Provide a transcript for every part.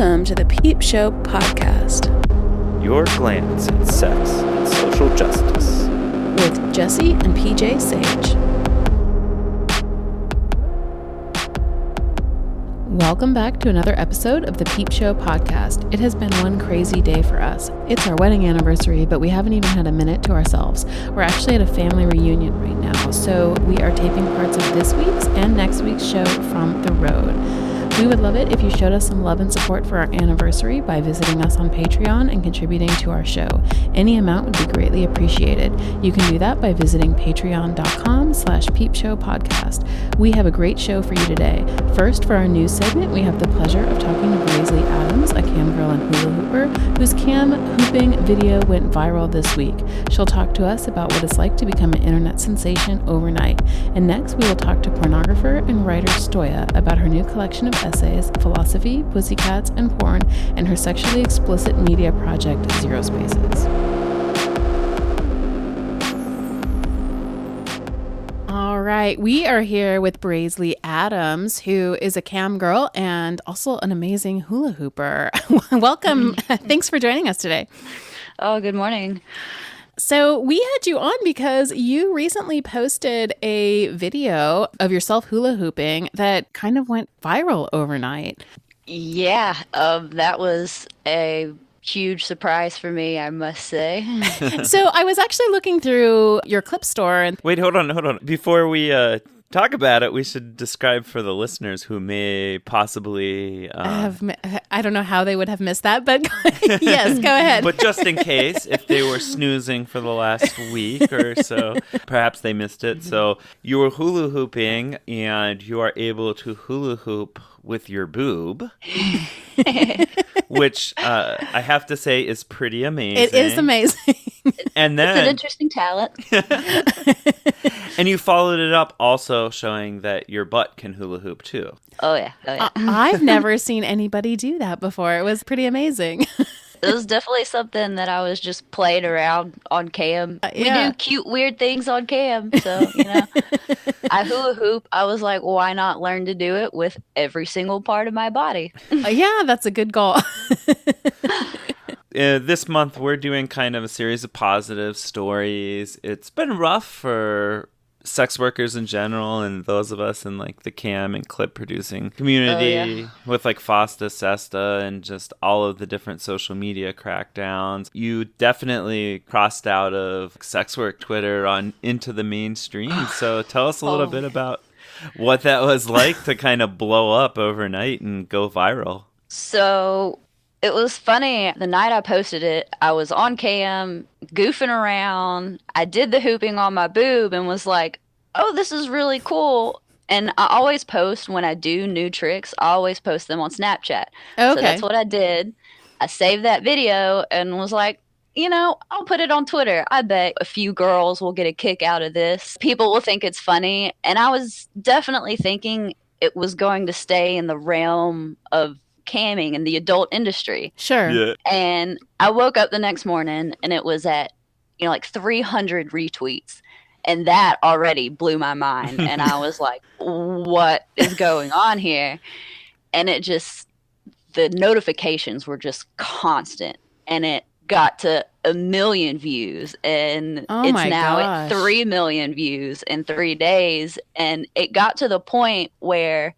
Welcome to the Peep Show podcast. Your glance at sex and social justice. With Jesse and PJ Sage. Welcome back to another episode of the Peep Show podcast. It has been one crazy day for us. It's our wedding anniversary, but we haven't even had a minute to ourselves. We're actually at a family reunion right now, so we are taping parts of this week's and next week's show from the road. We would love it if you showed us some love and support for our anniversary by visiting us on Patreon and contributing to our show. Any amount would be greatly appreciated. You can do that by visiting patreon.com/peepshowpodcast. We have a great show for you today. First, for our news segment, we have the pleasure of talking to Braislee Adams, a cam girl and hula hooper, whose cam hooping video went viral this week. She'll talk to us about what it's like to become an internet sensation overnight. And next, we will talk to pornographer and writer Stoya about her new collection of essays, philosophy, Pussycats, and porn, and her sexually explicit media project, ZeroSpaces. All right, we are here with Braislee Adams, who is a cam girl and also an amazing hula hooper. Welcome. Thanks for joining us today. Oh, good morning. So we had you on because you recently posted a video of yourself hula hooping that kind of went viral overnight. Yeah, that was a huge surprise for me, I must say. So I was actually looking through your clip store and... Wait, hold on. Before we talk about it, we should describe for the listeners who may possibly... I don't know how they would have missed that, but yes, go ahead. But just in case, if they were snoozing for the last week or so, perhaps they missed it. So you were hula hooping, and you are able to hula hoop with your boob, which I have to say is pretty amazing. It is amazing. And then, it's an interesting talent. And you followed it up also showing that your butt can hula hoop too. Oh, yeah. I've never seen anybody do that before. It was pretty amazing. It was definitely something that I was just playing around on cam. Yeah. We do cute, weird things on cam. So, I hula hoop. I was like, why not learn to do it with every single part of my body? Yeah, that's a good goal. This month, we're doing kind of a series of positive stories. It's been rough for sex workers in general and those of us in like the cam and clip producing community with like FOSTA, SESTA, and just all of the different social media crackdowns. You definitely crossed out of sex work Twitter on into the mainstream. So tell us a little bit about what that was like to kind of blow up overnight and go viral. So it was funny. The night I posted it, I was on cam, goofing around. I did the hooping on my boob and was like, oh, this is really cool. And I always post when I do new tricks, I always post them on Snapchat. Okay. So that's what I did. I saved that video and was like, I'll put it on Twitter. I bet a few girls will get a kick out of this. People will think it's funny. And I was definitely thinking it was going to stay in the realm of camming in the adult industry. Sure. Yeah. And I woke up the next morning and it was at, like 300 retweets. And that already blew my mind. And I was like, what is going on here? And the notifications were just constant. And it got to 1 million views. And it's now at 3 million views in 3 days. And it got to the point where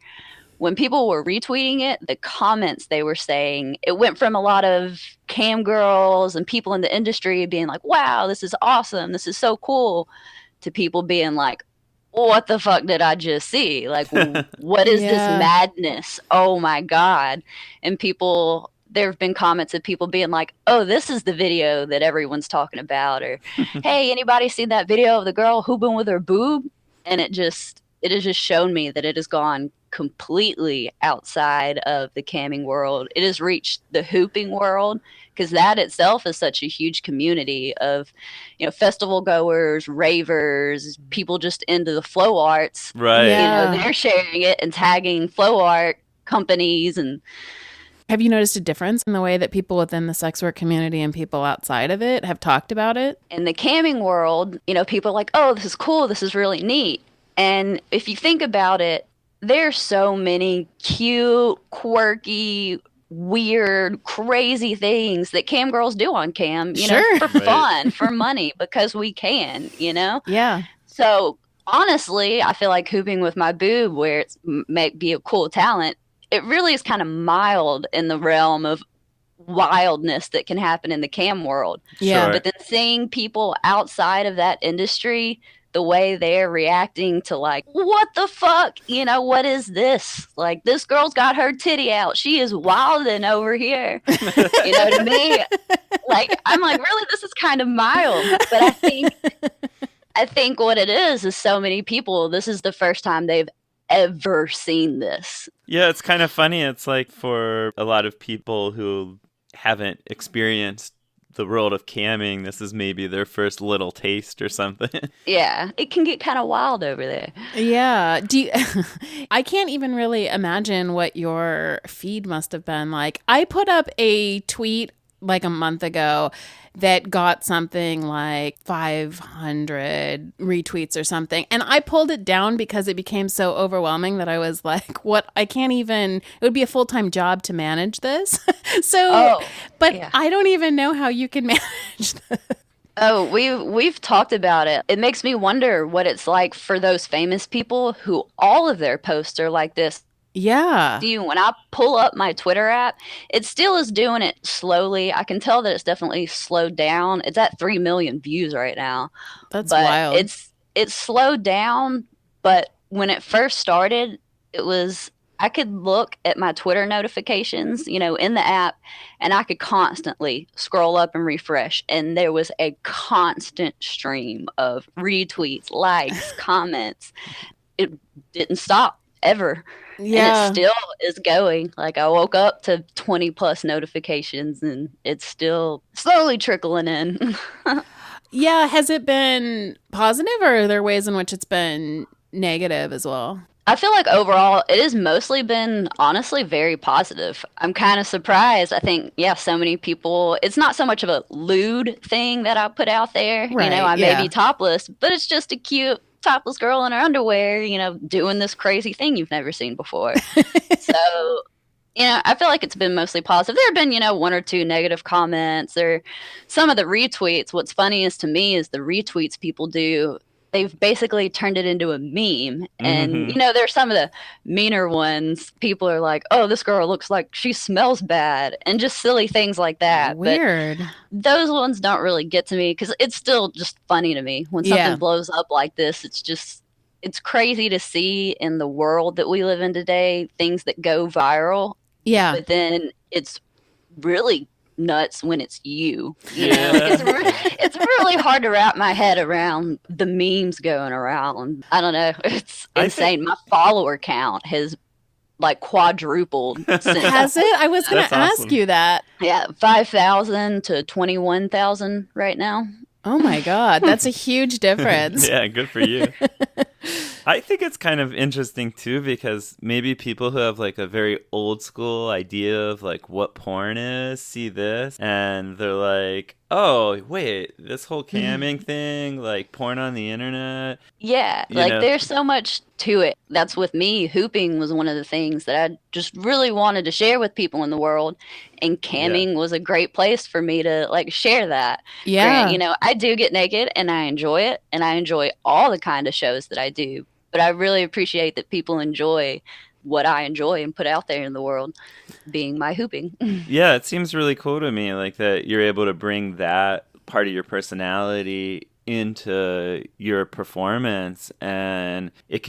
when people were retweeting it, the comments they were saying, it went from a lot of cam girls and people in the industry being like, wow, this is awesome. This is so cool. To people being like, what the fuck did I just see? Like, what is this madness? Oh my God. And there have been comments of people being like, oh, this is the video that everyone's talking about. Or, hey, anybody seen that video of the girl hooping with her boob? And it has just shown me that it has gone completely outside of the camming world. It has reached the hooping world, because that itself is such a huge community of, festival goers, ravers, people into the flow arts. Right. Yeah. They're sharing it and tagging flow art companies. And have you noticed a difference in the way that people within the sex work community and people outside of it have talked about it? In the camming world, people are like, oh, this is cool. This is really neat. And if you think about it, there's so many cute, quirky, weird, crazy things that cam girls do on cam, you Sure. know, for fun, for money, because we can, you know? Yeah. So honestly, I feel like hooping with my boob, where it's may be a cool talent, it really is kind of mild in the realm of wildness that can happen in the cam world. Yeah. Sure. But then seeing people outside of that industry, the way they're reacting to like, what the fuck? You know, what is this? Like, this girl's got her titty out. She is wilding over here. You know, to me, like, I'm like, really, this is kind of mild. But I think what it is so many people, this is the first time they've ever seen this. Yeah, it's kind of funny. It's like for a lot of people who haven't experienced the world of camming, this is maybe their first little taste or something. Yeah, it can get kind of wild over there. Yeah. I can't even really imagine what your feed must have been like. I put up a tweet like a month ago that got something like 500 retweets or something. And I pulled it down because it became so overwhelming that I was like, what? I can't even, it would be a full-time job to manage this. But yeah. I don't even know how you can manage this. Oh, we've talked about it. It makes me wonder what it's like for those famous people who all of their posts are like this. Yeah. When I pull up my Twitter app, it still is doing it slowly. I can tell that it's definitely slowed down. It's at 3 million views right now. That's wild. It's slowed down, but when it first started, I could look at my Twitter notifications, you know, in the app, and I could constantly scroll up and refresh, and there was a constant stream of retweets, likes, comments. It didn't stop ever. Yeah. And it still is going. Like, I woke up to 20 plus notifications, and it's still slowly trickling in. Yeah. Has it been positive, or are there ways in which it's been negative as well? I feel like overall it has mostly been honestly very positive. I'm kind of surprised. I think, so many people, it's not so much of a lewd thing that I put out there. Right, you know, I may be topless, but it's just a cute topless girl in her underwear, you know, doing this crazy thing you've never seen before. So, you know, I feel like it's been mostly positive. There have been, you know, 1 or 2 negative comments, or some of the retweets. What's funniest to me is the retweets people do. They've basically turned it into a meme. And, you know, there's some of the meaner ones. People are like, oh, this girl looks like she smells bad, and just silly things like that. Weird. But those ones don't really get to me because it's still just funny to me. When something blows up like this, it's crazy to see in the world that we live in today, things that go viral. Yeah. But then it's really nuts when it's you. You know? It's really hard to wrap my head around the memes going around. I don't know. It's insane. My follower count has like quadrupled since. Has it? I was going to ask you that. Yeah, 5,000 to 21,000 right now. Oh my God, that's a huge difference. Yeah, good for you. I think it's kind of interesting too, because maybe people who have like a very old school idea of like what porn is see this and they're like, oh, wait, this whole camming thing, like porn on the internet. Yeah, like there's so much to it. That's with me. Hooping was one of the things that I just really wanted to share with people in the world. And camming was a great place for me to like share that. Yeah. You know, I do get naked and I enjoy it. And I enjoy all the kind of shows that I do. But I really appreciate that people enjoy what I enjoy and put out there in the world, being my hooping. Yeah, it seems really cool to me, like that you're able to bring that part of your personality into your performance, and it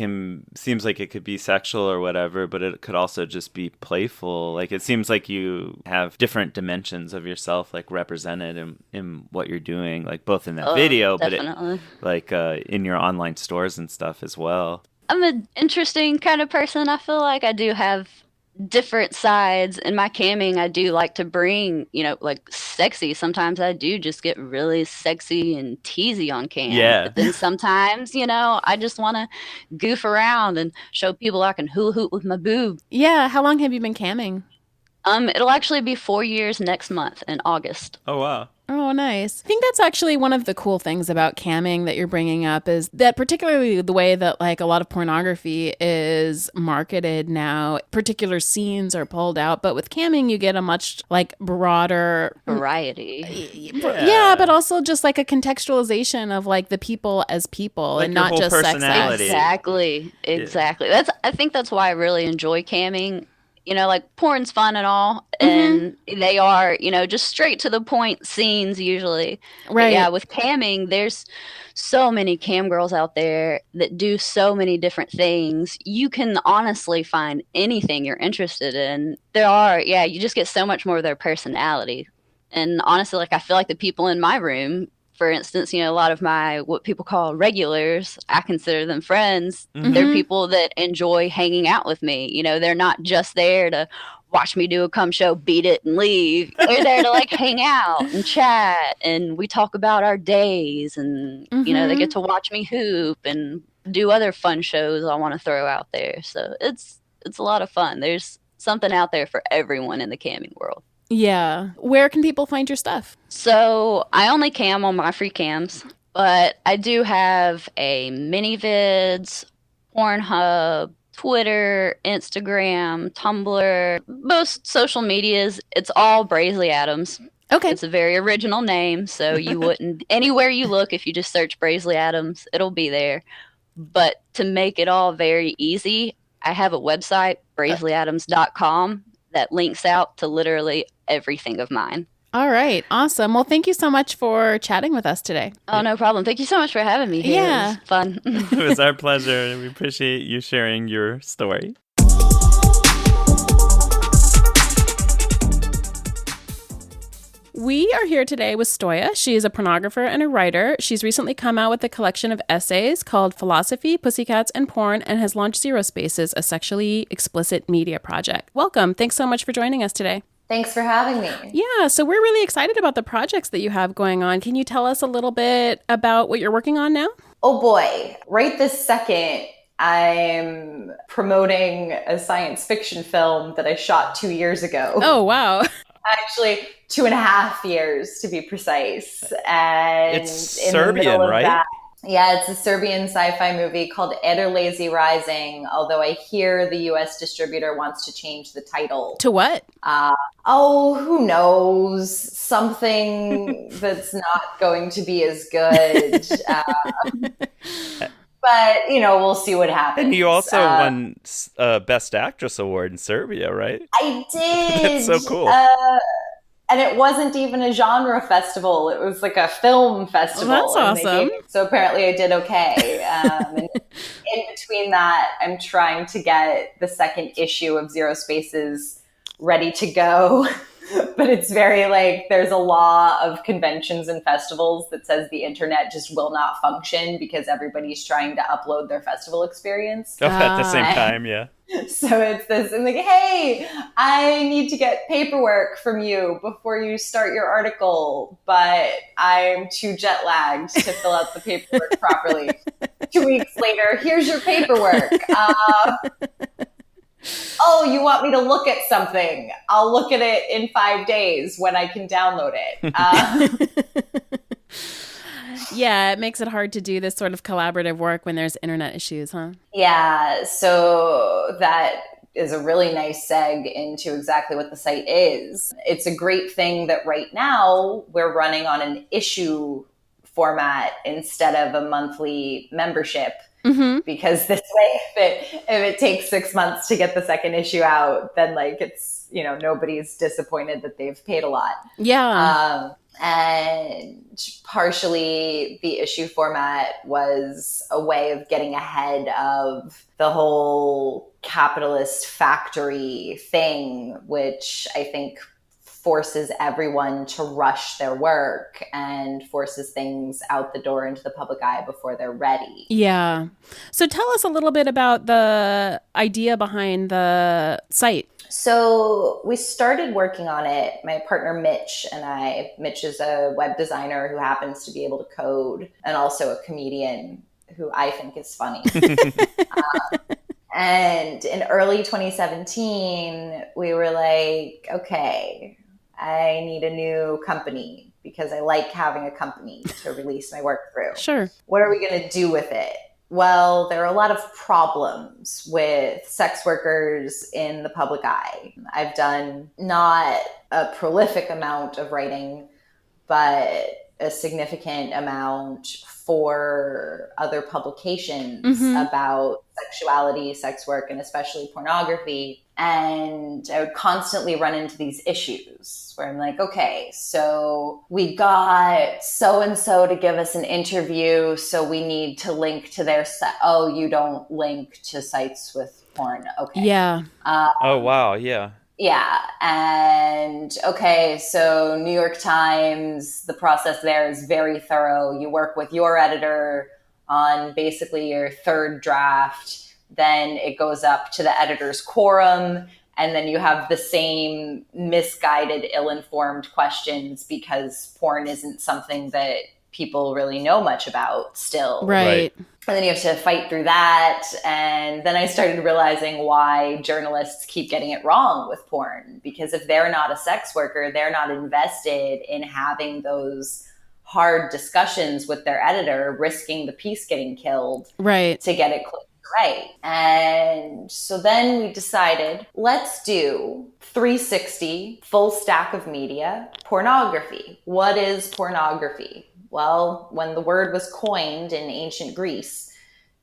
seems like it could be sexual or whatever, but it could also just be playful. Like it seems like you have different dimensions of yourself like represented in what you're doing, like both in that video, definitely. But in your online stores and stuff as well. I'm an interesting kind of person. I feel like I do have different sides. In my camming, I do like to bring, you know, like sexy. Sometimes I do just get really sexy and teasy on cam. Yeah. But then sometimes, you know, I just want to goof around and show people I can hula hoop with my boob. Yeah. How long have you been camming? It'll actually be 4 years next month in August. Oh, wow. Oh, nice. I think that's actually one of the cool things about camming that you're bringing up is that particularly the way that like a lot of pornography is marketed now, particular scenes are pulled out. But with camming, you get a much like broader variety. Yeah, but also just like a contextualization of like the people as people like and not just sex acts. Exactly. Yeah. I think that's why I really enjoy camming. You know, like porn's fun and all, and they are, you know, just straight to the point scenes usually. Right. But yeah, with camming, there's so many cam girls out there that do so many different things. You can honestly find anything you're interested in. You just get so much more of their personality. And honestly, like I feel like the people in my room, for instance, you know, a lot of my what people call regulars, I consider them friends. They're people that enjoy hanging out with me. You know, they're not just there to watch me do a cum show, beat it, and leave. They're there to like hang out and chat, and we talk about our days, and you know, they get to watch me hoop and do other fun shows I want to throw out there. So it's a lot of fun. There's something out there for everyone in the camming world. Yeah. Where can people find your stuff? So I only cam on my free cams, but I do have a ManyVids, Pornhub, Twitter, Instagram, Tumblr, most social medias. It's all Braislee Adams. Okay. It's a very original name, so you wouldn't, anywhere you look, if you just search Braislee Adams, it'll be there. But to make it all very easy, I have a website, braisleeadams.com, that links out to literally everything of mine. All right. Awesome. Well, thank you so much for chatting with us today. Oh, no problem. Thank you so much for having me here. Yeah. It was fun. It was our pleasure. We appreciate you sharing your story. We are here today with Stoya. She is a pornographer and a writer. She's recently come out with a collection of essays called Philosophy, Pussycats, and Porn, and has launched ZeroSpaces, a sexually explicit media project. Welcome. Thanks so much for joining us today. Thanks for having me. Yeah, so we're really excited about the projects that you have going on. Can you tell us a little bit about what you're working on now? Oh boy, right this second, I'm promoting a science fiction film that I shot 2 years ago. Oh, wow. Actually, 2.5 years to be precise. And it's Serbian, right? Yeah, it's a Serbian sci-fi movie called Ederlazy Rising, although I hear the U.S. distributor wants to change the title. To what? Who knows? Something that's not going to be as good. But, you know, we'll see what happens. And you also won Best Actress Award in Serbia, right? I did. That's so cool. And it wasn't even a genre festival. It was like a film festival. Well, that's awesome. So apparently I did okay. And in between that, I'm trying to get the second issue of ZeroSpaces ready to go. But it's very like, there's a law of conventions and festivals that says the internet just will not function because everybody's trying to upload their festival experience. Oh, at the same time, yeah. So it's this, I'm like, hey, I need to get paperwork from you before you start your article, but I'm too jet lagged to fill out the paperwork properly. 2 weeks later, here's your paperwork. Oh, you want me to look at something? I'll look at it in 5 days when I can download it. Yeah, it makes it hard to do this sort of collaborative work when there's internet issues, huh? Yeah, so that is a really nice seg into exactly what the site is. It's a great thing that right now we're running on an issue format instead of a monthly membership. Mm-hmm. Because this way, if it takes 6 months to get the second issue out, then like it's, you know, nobody's disappointed that they've paid a lot. Yeah. And partially the issue format was a way of getting ahead of the whole capitalist factory thing, which I think forces everyone to rush their work and forces things out the door into the public eye before they're ready. Yeah. So tell us a little bit about the idea behind the site. So we started working on it, my partner Mitch and I. Mitch is a web designer who happens to be able to code and also a comedian who I think is funny. And in early 2017, we were like, okay, I need a new company because I like having a company to release my work through. Sure. What are we going to do with it? Well, there are a lot of problems with sex workers in the public eye. I've done not a prolific amount of writing, but a significant amount for other publications about sexuality, sex work, and especially pornography. And I would constantly run into these issues where I'm like, okay, so we got so-and-so to give us an interview, so we need to link to their site. Oh, you don't link to sites with porn. Okay. Yeah. Oh, wow. Yeah. Yeah. And okay, so New York Times, the process there is very thorough. You work with your editor on basically your third draft. Then it goes up to the editor's quorum. And then you have the same misguided, ill-informed questions because porn isn't something that people really know much about still. Right. And then you have to fight through that. And then I started realizing why journalists keep getting it wrong with porn. Because if they're not a sex worker, they're not invested in having those hard discussions with their editor, risking the piece getting killed Right. to get it clicked right. And so then we decided, let's do 360, full stack of media, pornography. What is pornography? Well, when the word was coined in ancient Greece,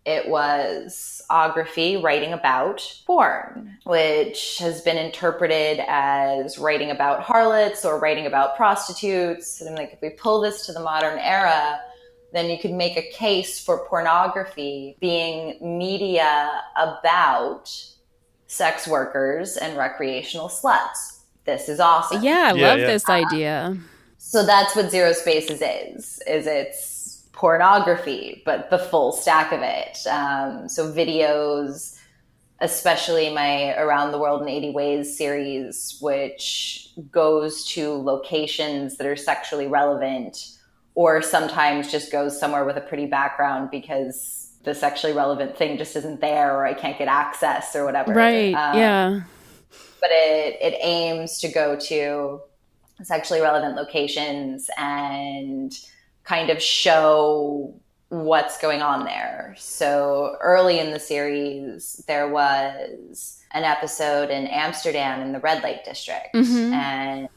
it was ography, writing about porn, which has been interpreted as writing about harlots or writing about prostitutes. And I'm like, if we pull this to the modern era, then you could make a case for pornography being media about sex workers and recreational sluts. This is awesome. Yeah, I love this idea. So that's what ZeroSpaces is it's pornography, but the full stack of it. So videos, especially my Around the World in 80 Ways series, which goes to locations that are sexually relevant, or sometimes just goes somewhere with a pretty background because the sexually relevant thing just isn't there, or I can't get access or whatever. Right, yeah. But it aims to go to sexually relevant locations and kind of show what's going on there. So early in the series, there was an episode in Amsterdam in the red light district. And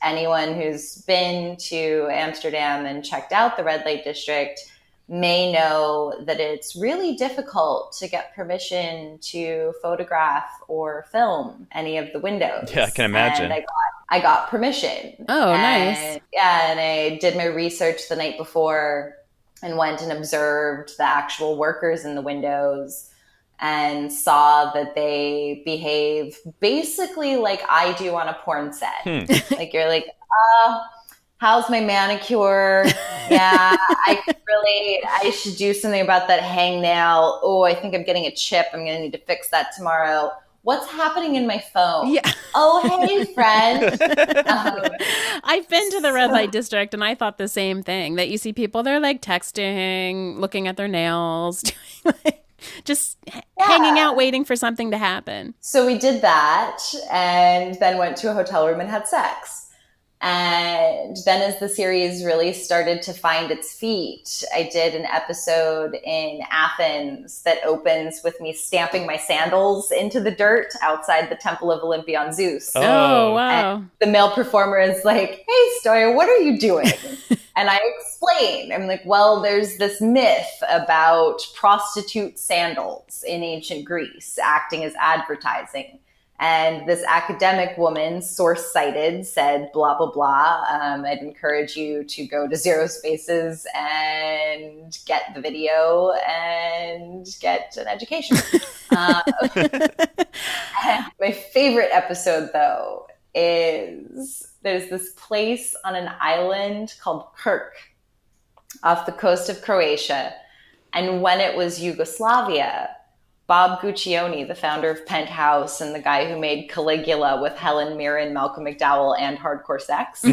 anyone who's been to Amsterdam and checked out the red light district may know that it's really difficult to get permission to photograph or film any of the windows. Yeah, I can imagine. And I got permission. Oh, nice. Yeah, and I did my research the night before and went and observed the actual workers in the windows and saw that they behave basically like I do on a porn set. Like you're like, how's my manicure? Yeah, I should do something about that hangnail. Oh, I think I'm getting a chip. I'm going to need to fix that tomorrow. What's happening in my phone? Yeah. Oh, hey, friend. I've been to the red light district and I thought the same thing, that you see people, they're like texting, looking at their nails, just hanging out, waiting for something to happen. So we did that and then went to a hotel room and had sex. And then as the series really started to find its feet, I did an episode in Athens that opens with me stamping my sandals into the dirt outside the Temple of Olympion Zeus. Oh, wow. And the male performer is like, hey, Stoya, what are you doing? And I explain. I'm like, well, there's this myth about prostitute sandals in ancient Greece acting as advertising. And this academic woman, source cited, said, blah, blah, blah. I'd encourage you to go to ZeroSpaces and get the video and get an education. My favorite episode, though, is there's this place on an island called Krk off the coast of Croatia. And when it was Yugoslavia, Bob Guccione, the founder of Penthouse and the guy who made Caligula with Helen Mirren, Malcolm McDowell, and Hardcore Sex,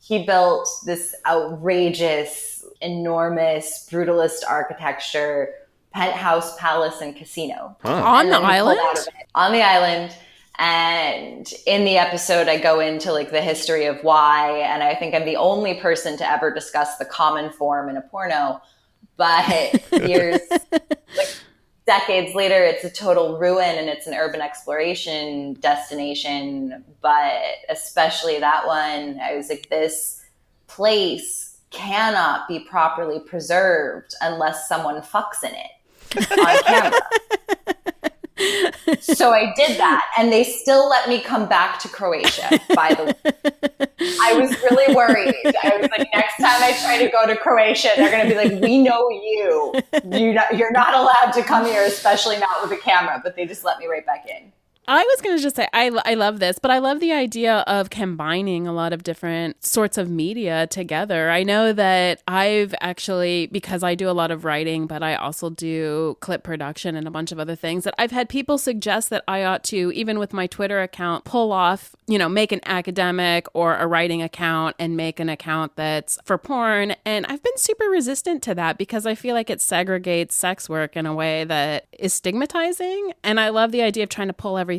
he built this outrageous, enormous, brutalist architecture. penthouse, palace, and casino. On the island? On the island. And in the episode, I go into like the history of why, and I think I'm the only person to ever discuss the common form in a porno. But years, like decades later, it's a total ruin, and it's an urban exploration destination. But especially that one, I was like, this place cannot be properly preserved unless someone fucks in it on camera. So I did that, and they still let me come back to Croatia, by the way. I was really worried. I was like, next time I try to go to Croatia, they're going to be like, we know you. You're not allowed to come here, especially not with a camera. But they just let me right back in. I was going to just say, I love this, but I love the idea of combining a lot of different sorts of media together. I know that I've actually, because I do a lot of writing, but I also do clip production and a bunch of other things, that I've had people suggest that I ought to, even with my Twitter account, pull off, make an academic or a writing account and make an account that's for porn. And I've been super resistant to that because I feel like it segregates sex work in a way that is stigmatizing. And I love the idea of trying to pull everything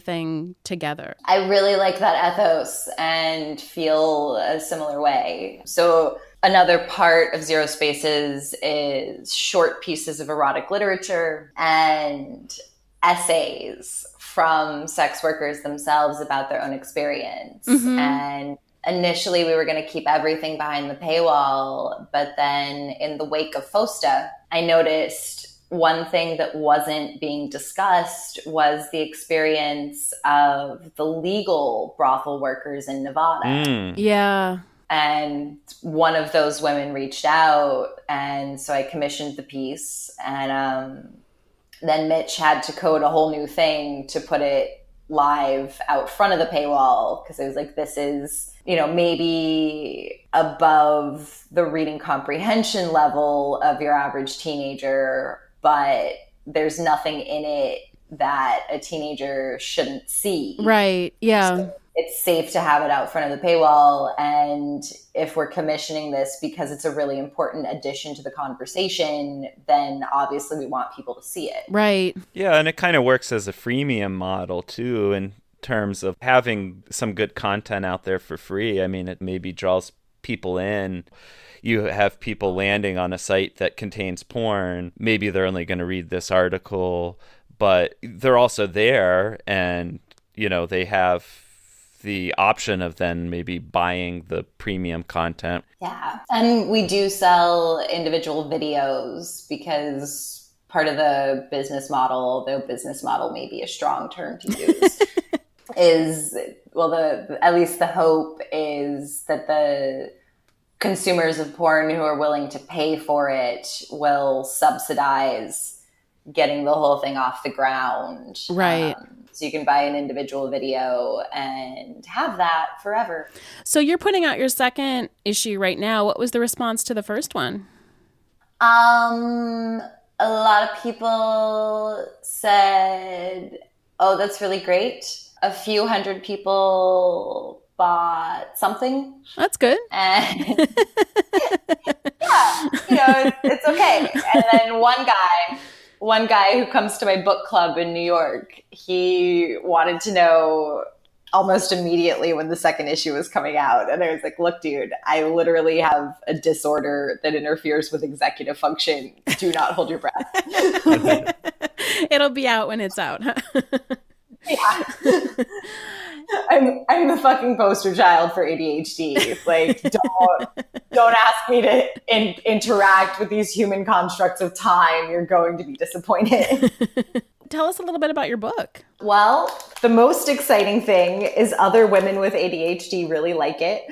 together. I really like that ethos and feel a similar way. So another part of ZeroSpaces is short pieces of erotic literature and essays from sex workers themselves about their own experience. Mm-hmm. And initially we were going to keep everything behind the paywall, but then in the wake of FOSTA, I noticed one thing that wasn't being discussed was the experience of the legal brothel workers in Nevada. Yeah. And one of those women reached out, and so I commissioned the piece. And then Mitch had to code a whole new thing to put it live out front of the paywall, because it was like, this is, maybe above the reading comprehension level of your average teenager, but there's nothing in it that a teenager shouldn't see. Right. Yeah. So it's safe to have it out front of the paywall. And if we're commissioning this because it's a really important addition to the conversation, then obviously we want people to see it. Right. Yeah. And it kind of works as a freemium model too, in terms of having some good content out there for free. I mean, it maybe draws people in. You have people landing on a site that contains porn. Maybe they're only going to read this article, but they're also there, and, they have the option of then maybe buying the premium content. Yeah. And we do sell individual videos because part of the business model, though business model may be a strong term to use, at least the hope is that the consumers of porn who are willing to pay for it will subsidize getting the whole thing off the ground. Right. So you can buy an individual video and have that forever. So you're putting out your second issue right now. What was the response to the first one? A lot of people said, oh, that's really great. A few hundred people bought something. That's good. And yeah, it's okay. And then one guy who comes to my book club in New York, he wanted to know almost immediately when the second issue was coming out. And I was like, look, dude, I literally have a disorder that interferes with executive function. Do not hold your breath. It'll be out when it's out. Yeah. I'm the fucking poster child for ADHD. Like, don't ask me to interact with these human constructs of time. You're going to be disappointed. Tell us a little bit about your book. Well, the most exciting thing is other women with ADHD really like it.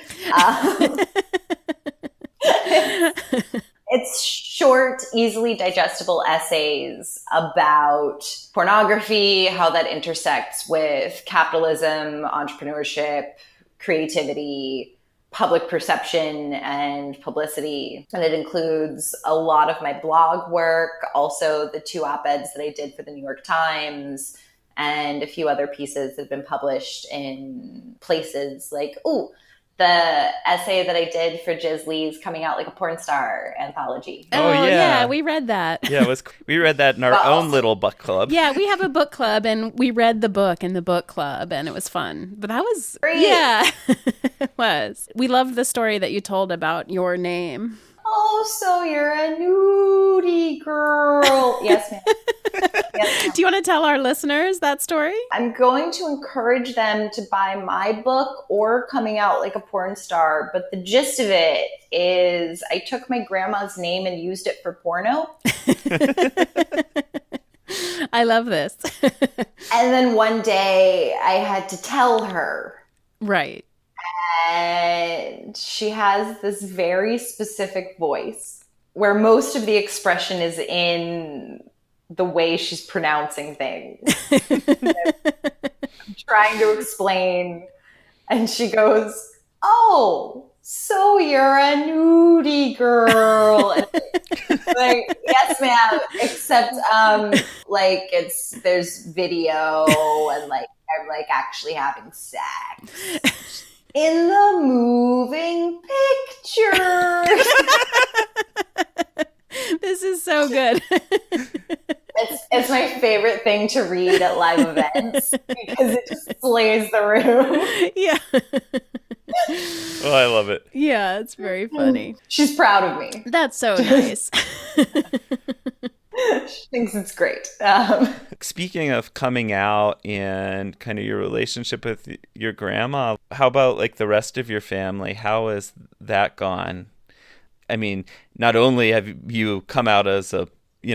It's short, easily digestible essays about pornography, how that intersects with capitalism, entrepreneurship, creativity, public perception, and publicity. And it includes a lot of my blog work, also the 2 op-eds that I did for the New York Times, and a few other pieces that have been published in places like, the essay that I did for Braislee's Coming Out Like a Porn Star anthology. Oh yeah, we read that. Yeah, we read that in our own little book club. Yeah, we have a book club, and we read the book in the book club, and it was fun. But that was great. Yeah, it was. We loved the story that you told about your name. Oh, so you're a nudie girl. Yes, ma'am. Yes, ma'am. Do you want to tell our listeners that story? I'm going to encourage them to buy my book or Coming Out Like a Porn Star. But the gist of it is I took my grandma's name and used it for porno. I love this. And then one day I had to tell her. Right. And she has this very specific voice where most of the expression is in the way she's pronouncing things. I'm trying to explain. And she goes, "Oh, so you're a nudie girl." And like, yes, ma'am. Except like there's video and like I'm like actually having sex. In the moving picture. This is so good. It's my favorite thing to read at live events because it just slays the room. Yeah. Oh, I love it. Yeah, it's very funny. She's proud of me. That's so nice. She thinks it's great. Speaking of coming out and kind of your relationship with your grandma, how about like the rest of your family? How has that gone? I mean, not only have you come out as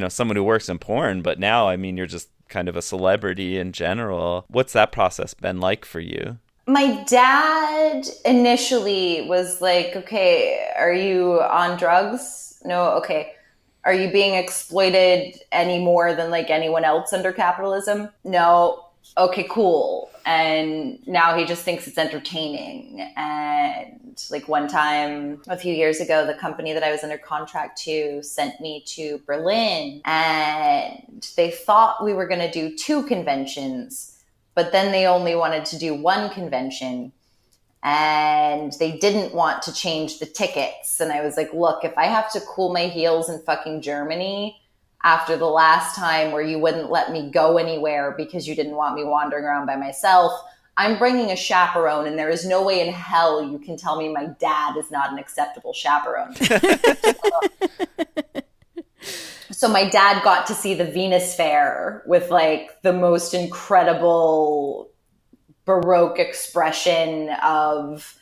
someone who works in porn, but now, I mean, you're just kind of a celebrity in general. What's that process been like for you? My dad initially was like, "Okay, are you on drugs? No, okay. Are you being exploited any more than like anyone else under capitalism? No. Okay, cool." And now he just thinks it's entertaining. And like one time a few years ago, the company that I was under contract to sent me to Berlin, and they thought we were going to do 2 conventions, but then they only wanted to do 1 convention. And they didn't want to change the tickets. And I was like, "Look, if I have to cool my heels in fucking Germany after the last time where you wouldn't let me go anywhere because you didn't want me wandering around by myself, I'm bringing a chaperone, and there is no way in hell you can tell me my dad is not an acceptable chaperone." So my dad got to see the Venus Fair with like the most incredible Baroque expression of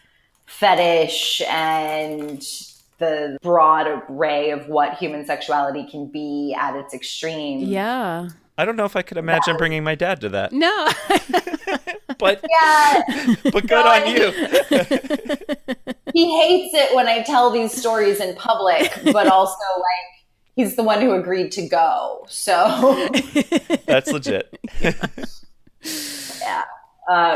fetish and the broad array of what human sexuality can be at its extreme. Yeah. I don't know if I could imagine bringing my dad to that. No. But yeah, but good on you. He hates it when I tell these stories in public, but also like he's the one who agreed to go. So that's legit. Yeah.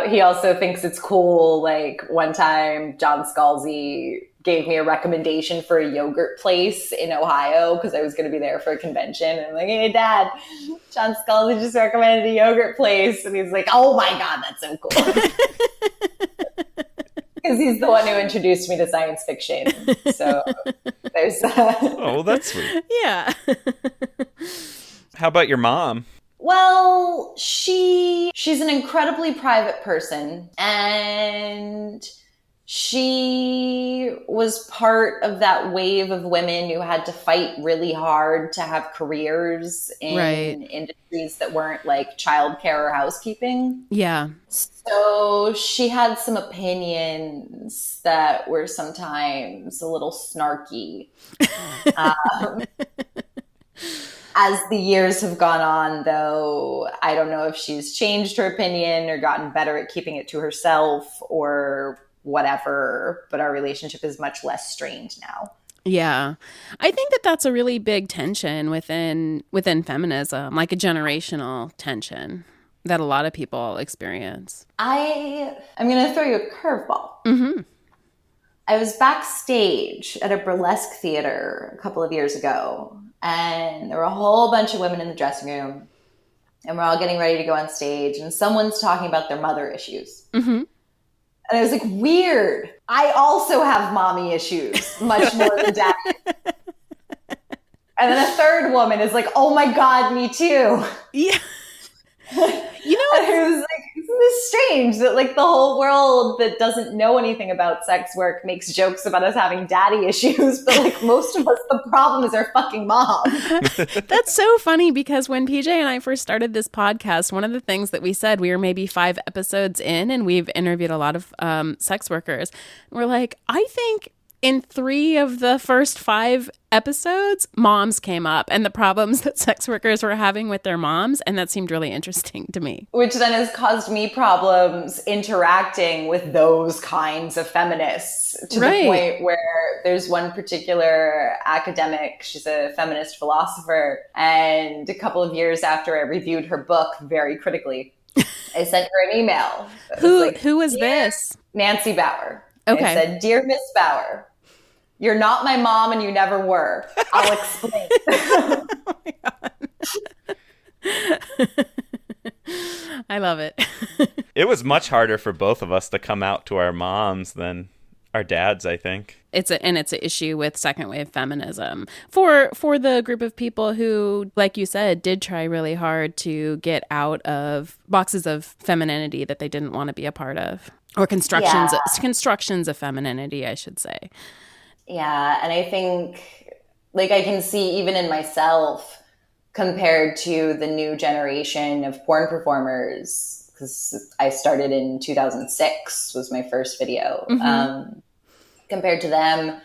He also thinks it's cool. Like one time, John Scalzi gave me a recommendation for a yogurt place in Ohio because I was going to be there for a convention. And I'm like, "Hey, Dad, John Scalzi just recommended a yogurt place." And he's like, "Oh my God, that's so cool." Because he's the one who introduced me to science fiction. So there's that. Oh, well, that's sweet. Yeah. How about your mom? Well, she's an incredibly private person, and she was part of that wave of women who had to fight really hard to have careers in industries that weren't like childcare or housekeeping. Yeah. So she had some opinions that were sometimes a little snarky. As the years have gone on, though, I don't know if she's changed her opinion or gotten better at keeping it to herself or whatever, but our relationship is much less strained now. Yeah. I think that that's a really big tension within feminism, like a generational tension that a lot of people experience. I'm going to throw you a curveball. Mm-hmm. I was backstage at a burlesque theater a couple of years ago, and there were a whole bunch of women in the dressing room, and we're all getting ready to go on stage, and someone's talking about their mother issues. Mm-hmm. And I was like, weird. I also have mommy issues, much more than daddy. And then a third woman is like, oh my God, me too. Yeah. And it was like, isn't this strange that like the whole world that doesn't know anything about sex work makes jokes about us having daddy issues, but like most of us, the problem is our fucking mom. That's so funny because when PJ and I first started this podcast, one of the things that we said, we were maybe 5 episodes in and we've interviewed a lot of sex workers. We're like, I think in 3 of the first 5 episodes, moms came up and the problems that sex workers were having with their moms. And that seemed really interesting to me. Which then has caused me problems interacting with those kinds of feminists to the point where there's one particular academic, she's a feminist philosopher. And a couple of years after I reviewed her book very critically, I sent her an email. Who was this? Nancy Bauer. Okay. I said, "Dear Miss Bauer, you're not my mom and you never were. I'll explain." Oh my God. I love it. It was much harder for both of us to come out to our moms than our dads, I think. It's an issue with second wave feminism for the group of people who, like you said, did try really hard to get out of boxes of femininity that they didn't want to be a part of, or constructions of femininity, I should say. Yeah, and I think, like, I can see even in myself compared to the new generation of porn performers, because I started in 2006 was my first video. Mm-hmm. Compared to them,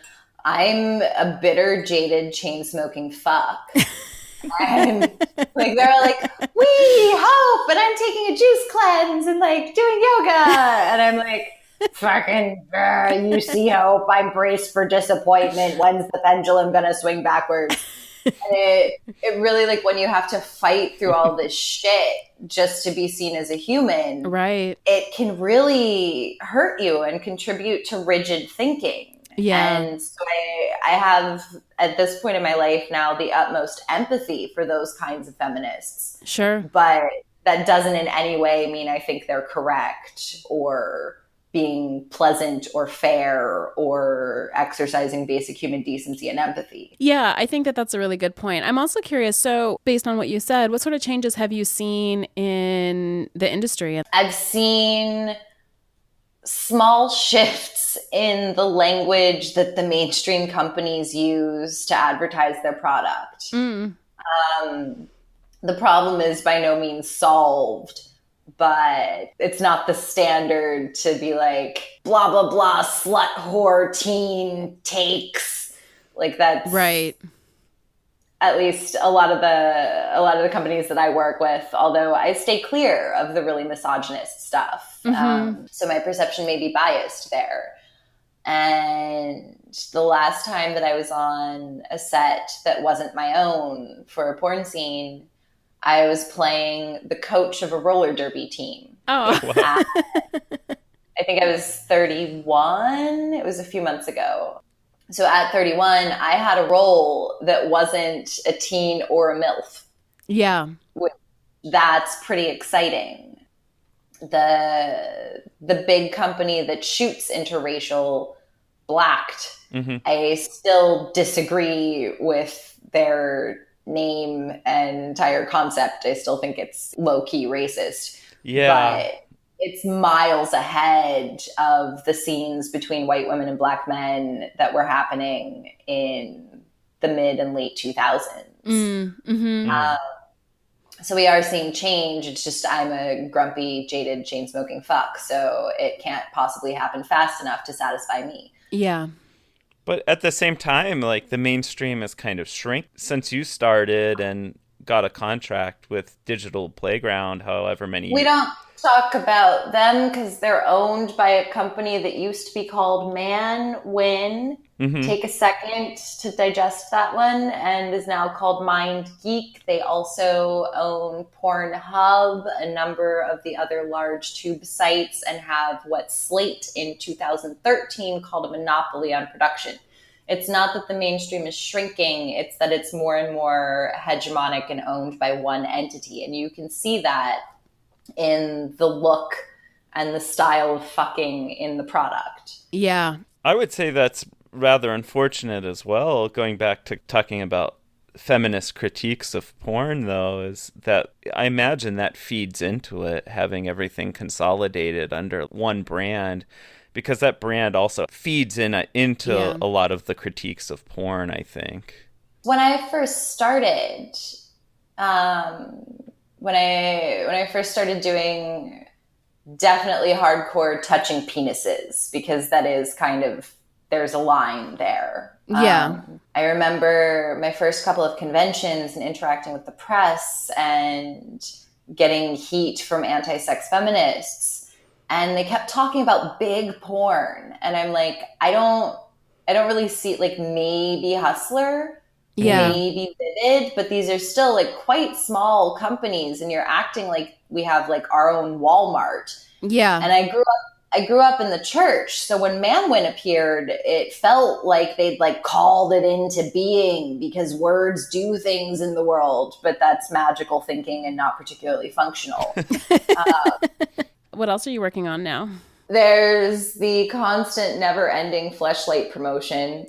I'm a bitter, jaded, chain-smoking fuck. And like they're like, we hope, and I'm taking a juice cleanse and like doing yoga, and I'm like, fucking you see hope, I'm braced for disappointment, when's the pendulum gonna swing backwards? And it really, like, when you have to fight through all this shit just to be seen as a human, right, it can really hurt you and contribute to rigid thinking. Yeah. And so I have, at this point in my life now, the utmost empathy for those kinds of feminists. Sure. But that doesn't in any way mean I think they're correct or being pleasant or fair or exercising basic human decency and empathy. Yeah, I think that that's a really good point. I'm also curious, so based on what you said, what sort of changes have you seen in the industry? I've seen small shifts in the language that the mainstream companies use to advertise their product. The problem is by no means solved, but it's not the standard to be like, blah, blah, blah, slut, whore, teen, takes. Like, that's right. At least a lot of the companies that I work with, although I stay clear of the really misogynist stuff. Mm-hmm. So my perception may be biased there. And the last time that I was on a set that wasn't my own for a porn scene, I was playing the coach of a roller derby team. Oh. I think I was 31. It was a few months ago. So at 31, I had a role that wasn't a teen or a MILF. Yeah. That's pretty exciting. The big company that shoots interracial blacked. Mm-hmm. I still disagree with their name and entire concept. I still think it's low-key racist. Yeah. But it's miles ahead of the scenes between white women and black men that were happening in the mid and late 2000s. Mm-hmm. So we are seeing change. It's just I'm a grumpy, jaded, chain-smoking fuck, so it can't possibly happen fast enough to satisfy me. Yeah. But at the same time, like, the mainstream has kind of shrunk since you started and got a contract with Digital Playground, however many... We don't talk about them because they're owned by a company that used to be called ManWin. Mm-hmm. Take a second to digest that one, and is now called Mind Geek. They also own Pornhub, a number of the other large tube sites, and have what Slate in 2013 called a monopoly on production. It's not that the mainstream is shrinking, it's that it's more and more hegemonic and owned by one entity. And you can see that in the look and the style of fucking in the product. Yeah. I would say that's rather unfortunate as well. Going back to talking about feminist critiques of porn, though, is that I imagine that feeds into it, having everything consolidated under one brand, because that brand also feeds into a lot of the critiques of porn, I think. When I first started, when I first started doing definitely hardcore touching penises, because that is kind of, there's a line there. Yeah. I remember my first couple of conventions and interacting with the press and getting heat from anti-sex feminists. And they kept talking about big porn. And I'm like, I don't really see, like, maybe Hustler, maybe Vivid, but these are still like quite small companies, and you're acting like we have like our own Walmart. Yeah. And I grew up in the church. So when Manwin appeared, it felt like they'd like called it into being, because words do things in the world, but that's magical thinking and not particularly functional. What else are you working on now? There's the constant never-ending Fleshlight promotion,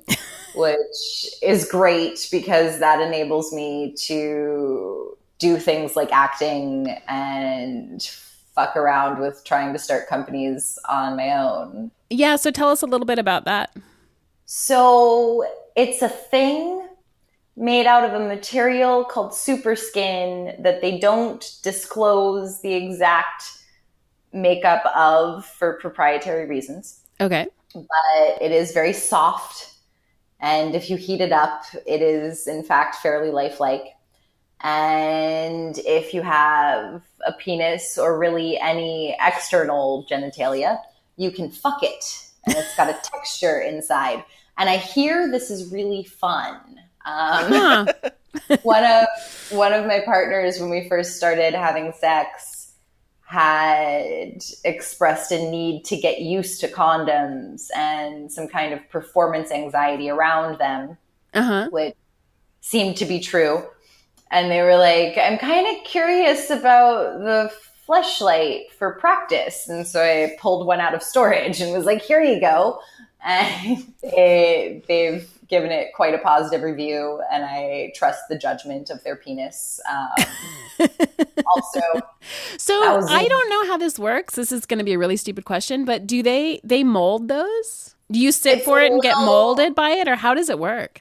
which is great because that enables me to do things like acting and fuck around with trying to start companies on my own. Yeah, so tell us a little bit about that. So it's a thing made out of a material called super skin that they don't disclose the exact makeup of for proprietary reasons. Okay. But it is very soft. And if you heat it up, it is in fact fairly lifelike. And if you have a penis or really any external genitalia, you can fuck it. And it's got a texture inside. And I hear this is really fun. One of my partners, when we first started having sex, had expressed a need to get used to condoms and some kind of performance anxiety around them, which seemed to be true. And they were like, I'm kind of curious about the Fleshlight for practice. And so I pulled one out of storage and was like, here you go. And they've given it quite a positive review, and I trust the judgment of their penis. Also, so I don't know how this works. This is going to be a really stupid question, but do they mold those? Do you sit for it and get molded by it, or how does it work?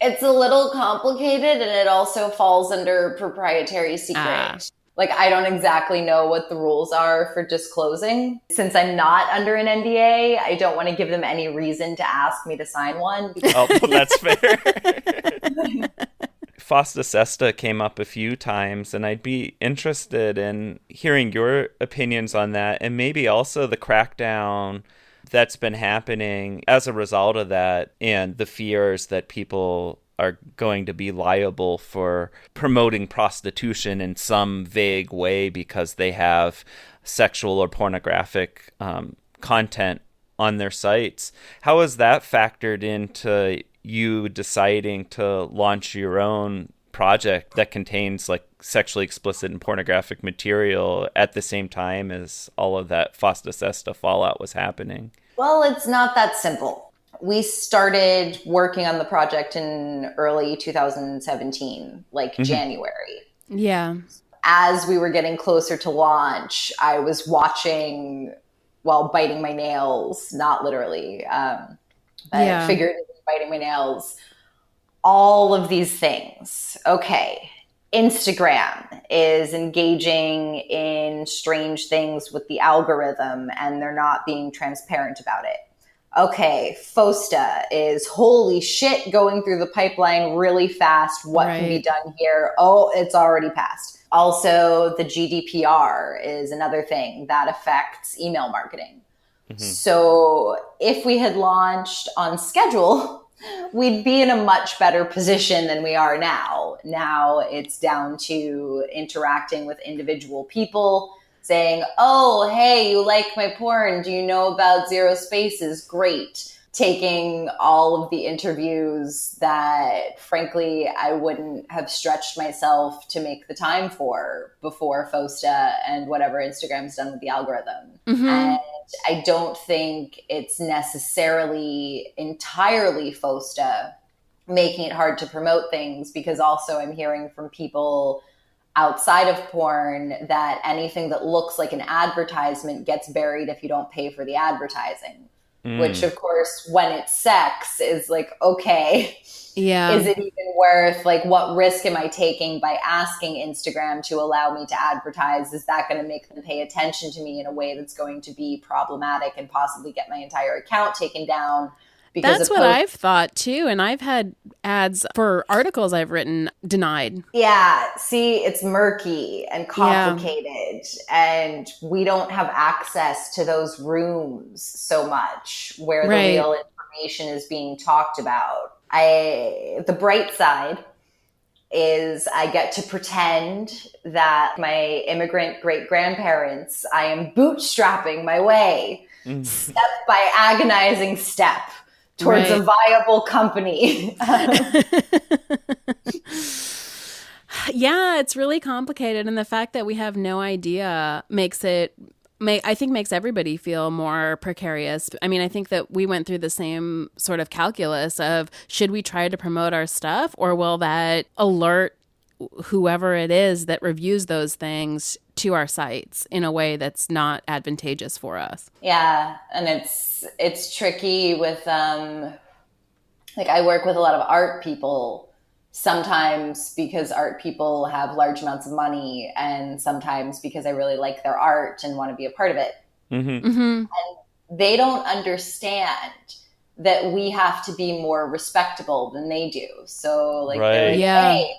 It's a little complicated, and it also falls under proprietary secret. Like, I don't exactly know what the rules are for disclosing. Since I'm not under an NDA, I don't want to give them any reason to ask me to sign one. Oh, that's fair. Fosta Sesta came up a few times, and I'd be interested in hearing your opinions on that, and maybe also the crackdown that's been happening as a result of that, and the fears that people are going to be liable for promoting prostitution in some vague way because they have sexual or pornographic content on their sites. How has that factored into you deciding to launch your own project that contains like sexually explicit and pornographic material at the same time as all of that Fosta Sesta fallout was happening? Well, it's not that simple. We started working on the project in early 2017, like January. Yeah. As we were getting closer to launch, I was watching while biting my nails, not literally, but figuratively biting my nails, all of these things. Okay. Instagram is engaging in strange things with the algorithm, and they're not being transparent about it. Okay, Fosta is, holy shit, going through the pipeline really fast. What can be done here? Oh, it's already passed. Also, the GDPR is another thing that affects email marketing. So if we had launched on schedule, we'd be in a much better position than we are now. Now it's down to interacting with individual people, saying, oh, hey, you like my porn. Do you know about ZeroSpaces? Great. taking all of the interviews that, frankly, I wouldn't have stretched myself to make the time for before FOSTA and whatever Instagram's done with the algorithm. Mm-hmm. And I don't think it's necessarily entirely FOSTA making it hard to promote things, because also I'm hearing from people outside of porn that anything that looks like an advertisement gets buried if you don't pay for the advertising. Which, of course, when it's sex is like, okay, is it even worth, like, what risk am I taking by asking Instagram to allow me to advertise? Is that going to make them pay attention to me in a way that's going to be problematic and possibly get my entire account taken down? Because that's what I've thought too. And I've had ads for articles I've written denied. Yeah. See, it's murky and complicated. And we don't have access to those rooms so much where the real information is being talked about. The bright side is I get to pretend that my immigrant great-grandparents, I am bootstrapping my way step by agonizing step towards a viable company. Yeah, it's really complicated. And the fact that we have no idea makes everybody feel more precarious. I mean, I think that we went through the same sort of calculus of, should we try to promote our stuff, or will that alert whoever it is that reviews those things to our sites in a way that's not advantageous for us? Yeah, and it's tricky with like, I work with a lot of art people, sometimes because art people have large amounts of money, and sometimes because I really like their art and want to be a part of it. Mm-hmm. Mm-hmm. And they don't understand that we have to be more respectable than they do. So like, they're like, hey,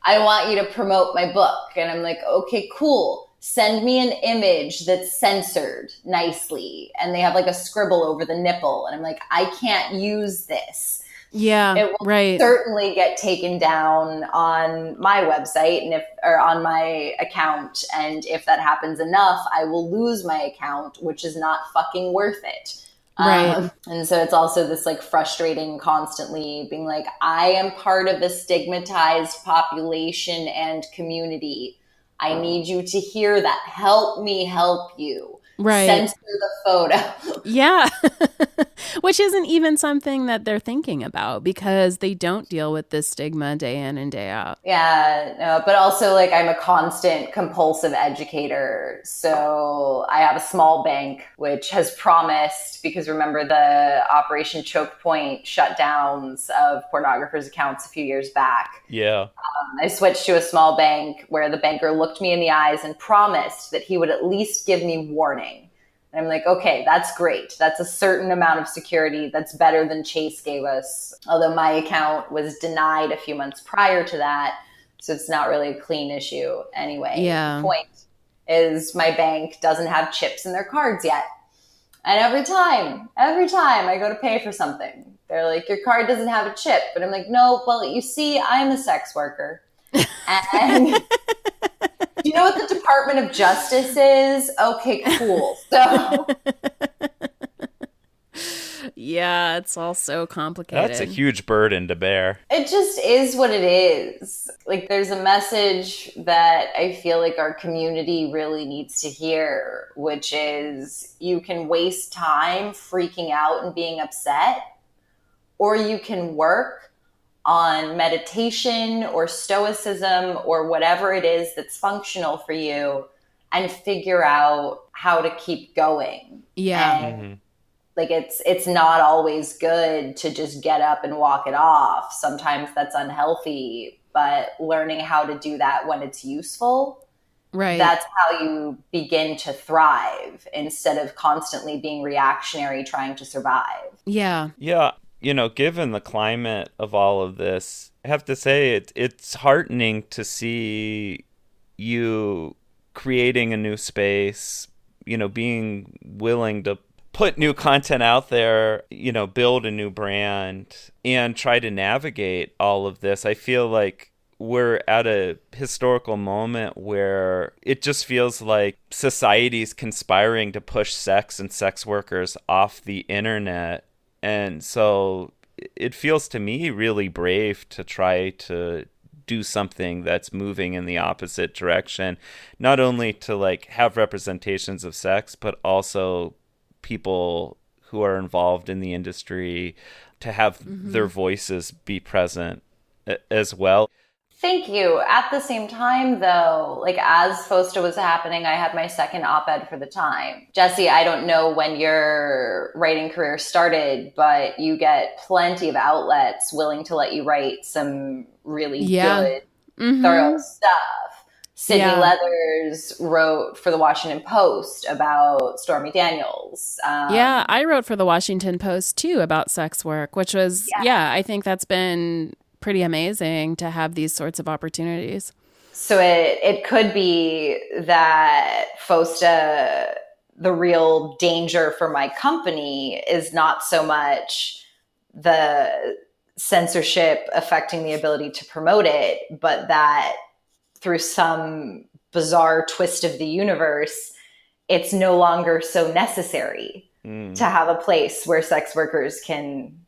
I want you to promote my book. And I'm like, okay, cool. Send me an image that's censored nicely. And they have like a scribble over the nipple. And I'm like, I can't use this. Yeah, it will certainly get taken down on my website or on my account. And if that happens enough, I will lose my account, which is not fucking worth it. Right. And so it's also this like frustrating, constantly being like, I am part of a stigmatized population and community. I need you to hear that. Help me help you. Right. Censor the photo. Yeah. Which isn't even something that they're thinking about, because they don't deal with this stigma day in and day out. Yeah, no, but also like, I'm a constant compulsive educator. So I have a small bank which has promised, because remember the Operation Choke Point shutdowns of pornographers' accounts a few years back. Yeah. I switched to a small bank where the banker looked me in the eyes and promised that he would at least give me warning. And I'm like, okay, that's great. That's a certain amount of security. That's better than Chase gave us. Although my account was denied a few months prior to that. So it's not really a clean issue anyway. Yeah. The point is my bank doesn't have chips in their cards yet. And every time I go to pay for something, they're like, your card doesn't have a chip. But I'm like, no, well, you see, I'm a sex worker. And do you know what the Department of Justice is? Okay, cool. So yeah, it's all so complicated. That's a huge burden to bear. It just is what it is. Like, there's a message that I feel like our community really needs to hear, which is you can waste time freaking out and being upset, or you can work on meditation or stoicism or whatever it is that's functional for you and figure out how to keep going. Yeah. And like, it's not always good to just get up and walk it off. Sometimes that's unhealthy, but learning how to do that when it's useful, right? That's how you begin to thrive, instead of constantly being reactionary, trying to survive. Yeah. Yeah. You know, given the climate of all of this, I have to say it's heartening to see you creating a new space, you know, being willing to put new content out there, you know, build a new brand and try to navigate all of this. I feel like we're at a historical moment where it just feels like society's conspiring to push sex and sex workers off the internet And so it feels to me really brave to try to do something that's moving in the opposite direction, not only to like have representations of sex, but also people who are involved in the industry to have their voices be present as well. Thank you. At the same time, though, like as FOSTA was happening, I had my second op-ed for the Time. Jesse, I don't know when your writing career started, but you get plenty of outlets willing to let you write some really good, thorough stuff. Sydney Leathers wrote for the Washington Post about Stormy Daniels. I wrote for the Washington Post, too, about sex work, which was, I think that's been pretty amazing to have these sorts of opportunities. So it could be that FOSTA, the real danger for my company is not so much the censorship affecting the ability to promote it, but that through some bizarre twist of the universe, it's no longer so necessary to have a place where sex workers can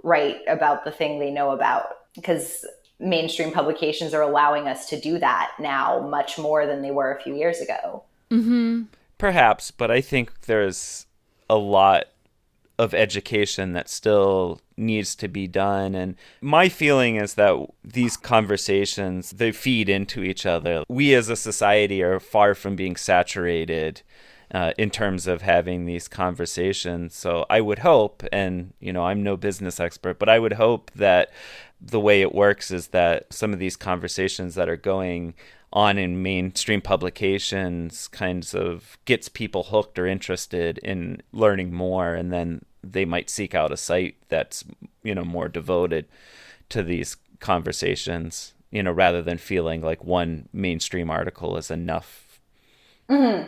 write about the thing they know about. Because mainstream publications are allowing us to do that now much more than they were a few years ago. Perhaps, but I think there's a lot of education that still needs to be done. And my feeling is that these conversations, they feed into each other. We as a society are far from being saturated in terms of having these conversations. So I would hope, and I'm no business expert, but I would hope that the way it works is that some of these conversations that are going on in mainstream publications kinds of gets people hooked or interested in learning more, and then they might seek out a site that's more devoted to these conversations, rather than feeling like one mainstream article is enough. Yeah,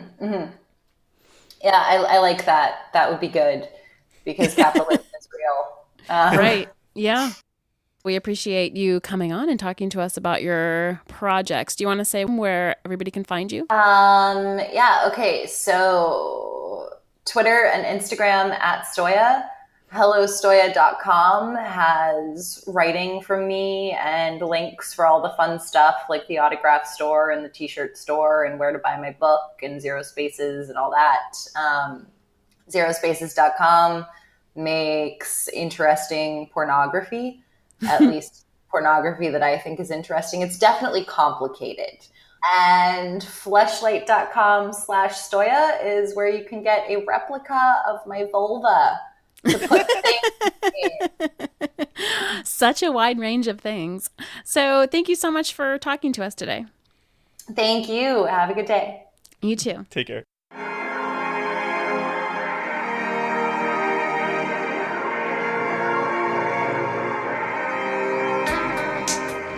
I like that. That would be good, because capitalism is real. Right. Yeah. We appreciate you coming on and talking to us about your projects. Do you want to say where everybody can find you? Okay. So Twitter and Instagram at Stoya. HelloStoya.com has writing from me and links for all the fun stuff like the autograph store and the t-shirt store and where to buy my book and ZeroSpaces and all that. ZeroSpaces.com makes interesting pornography. At least pornography that I think is interesting. It's definitely complicated. And fleshlight.com/Stoya is where you can get a replica of my vulva to put things in. Such a wide range of things. So thank you so much for talking to us today. Thank you. Have a good day. You too. Take care.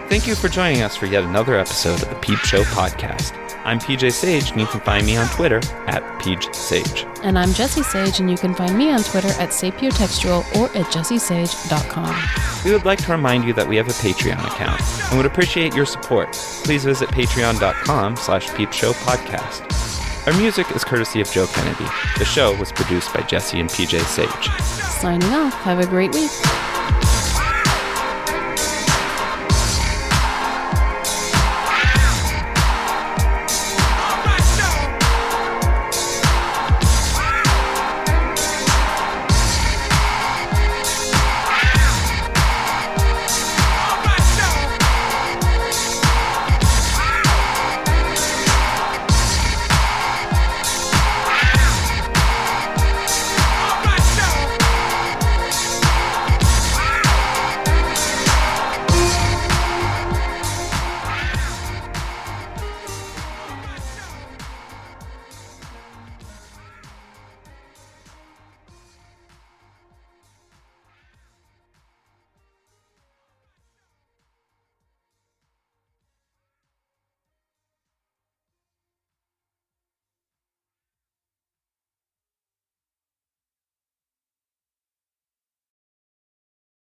Thank you for joining us for yet another episode of the Peep Show podcast. I'm PJ Sage, and you can find me on Twitter at PeachSage. And I'm Jessie Sage, and you can find me on Twitter at sapiotextual or at jessiesage.com. We would like to remind you that we have a Patreon account and would appreciate your support. Please visit patreon.com/peepshowpodcast. Our music is courtesy of Joe Kennedy. The show was produced by Jessie and PJ Sage. Signing off. Have a great week.